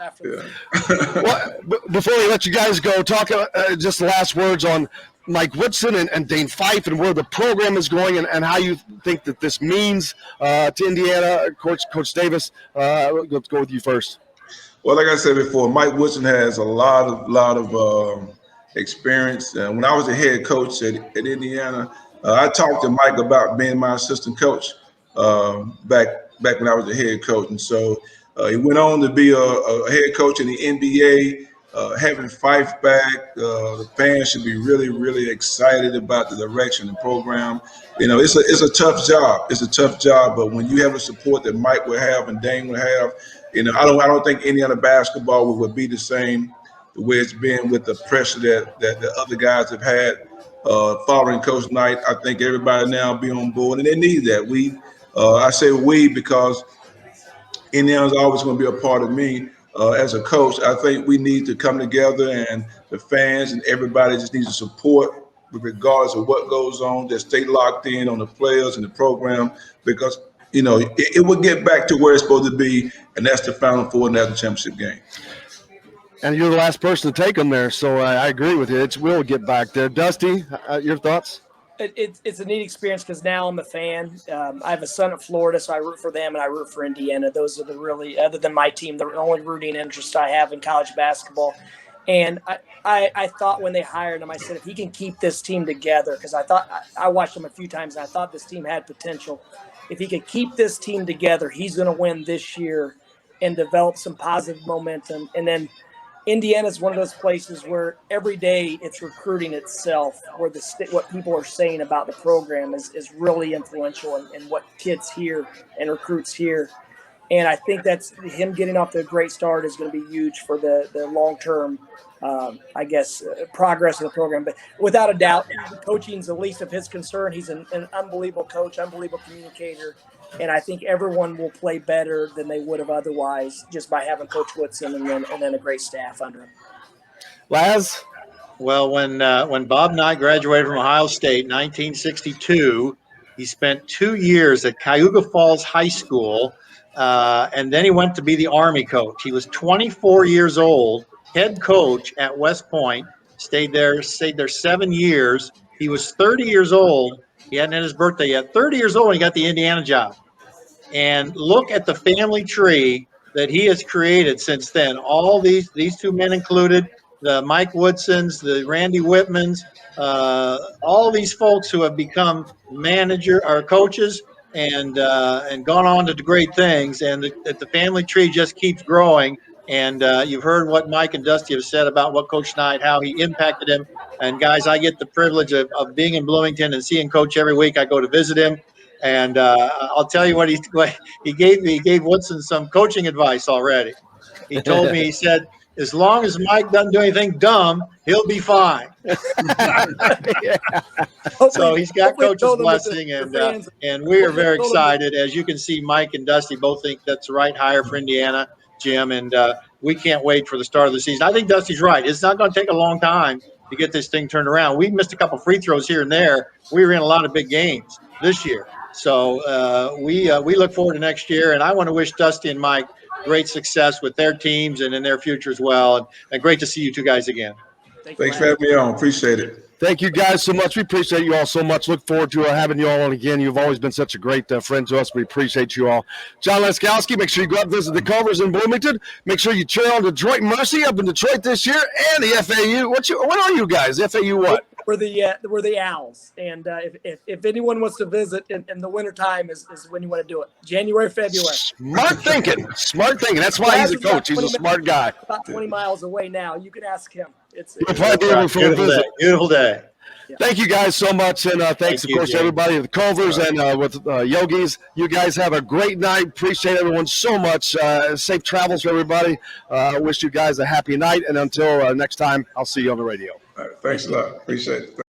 after. Yeah. Well, before we let you guys go, talk just the last words on Mike Woodson and Dane Fife and where the program is going and how you think that this means to Indiana. Coach Davis, let's go with you first. Well, like I said before, Mike Woodson has a lot of experience. When I was a head coach at Indiana, I talked to Mike about being my assistant coach back when I was a head coach, and so he went on to be a head coach in the NBA. Having Fife back, the fans should be really excited about the direction of the program. You know, it's a tough job. It's a tough job, but when you have the support that Mike will have and Dane will have, you know, I don't think any other basketball would be the same the way it's been with the pressure that the other guys have had following Coach Knight. I think everybody now be on board, and they need that. I say we because Indiana's always going to be a part of me as a coach. I think we need to come together, and the fans and everybody just needs to support, regardless of what goes on. Just stay locked in on the players and the program because you know it will get back to where it's supposed to be, and that's the Final Four and that's the championship game. And you're the last person to take them there, so I agree with you. We'll get back there. Dusty, your thoughts? It's a neat experience because now I'm a fan. I have a son at Florida, so I root for them and I root for Indiana. Those are the really, other than my team, the only rooting interest I have in college basketball. And I thought when they hired him, I said, if he can keep this team together, because I watched him a few times and I thought this team had potential. If he could keep this team together, he's going to win this year and develop some positive momentum. And then Indiana is one of those places where every day it's recruiting itself, where what people are saying about the program is really influential in what kids hear and recruits hear. And I think that's him getting off to a great start is going to be huge for the long-term, progress of the program. But without a doubt, coaching is the least of his concern. He's an unbelievable coach, unbelievable communicator. And I think everyone will play better than they would have otherwise just by having Coach Woodson and then a great staff under him. Laz? Well, when Bob Knight graduated from Ohio State in 1962, he spent 2 years at Cuyahoga Falls High School, and then he went to be the Army coach. He was 24 years old, head coach at West Point, stayed there 7 years. He was 30 years old. He hadn't had his birthday yet. 30 years old, he got the Indiana job. And look at the family tree that he has created since then. All these two men included, the Mike Woodsons, the Randy Whitmans, all these folks who have become coaches and gone on to great things. And the family tree just keeps growing. And you've heard what Mike and Dusty have said about what Coach Knight, how he impacted him. And guys, I get the privilege of being in Bloomington and seeing Coach every week. I go to visit him, and I'll tell you what he gave me. He gave Woodson some coaching advice already. He told me, he said, as long as Mike doesn't do anything dumb, he'll be fine. So he's got Coach's blessing, and we are very excited. As you can see, Mike and Dusty both think that's the right hire for Indiana, Jim, and we can't wait for the start of the season. I think Dusty's right. It's not going to take a long time to get this thing turned around. We missed a couple free throws here and there. We were in a lot of big games this year. So we look forward to next year, and I want to wish Dusty and Mike great success with their teams and in their future as well. And great to see you two guys again. Thanks for having me on. Appreciate it. Thank you guys so much. We appreciate you all so much. Look forward to having you all on again. You've always been such a great friend to us. We appreciate you all. John Leskowski, make sure you go out and visit the Culvers in Bloomington. Make sure you cheer on Detroit Mercy up in Detroit this year and the FAU. What are you guys? FAU what? We're the Owls. And if anyone wants to visit in the wintertime is when you want to do it. January, February. Smart thinking. That's why he's a coach. He's a smart guy. About 20 miles away now. You can ask him. We'll probably be able to visit. Beautiful day. Yeah. Thank you guys so much, and thanks, of course, to everybody at the Culvers and with Yogis. You guys have a great night. Appreciate everyone so much. Safe travels for everybody. Wish you guys a happy night, and until next time, I'll see you on the radio. All right, thanks a lot. Appreciate it.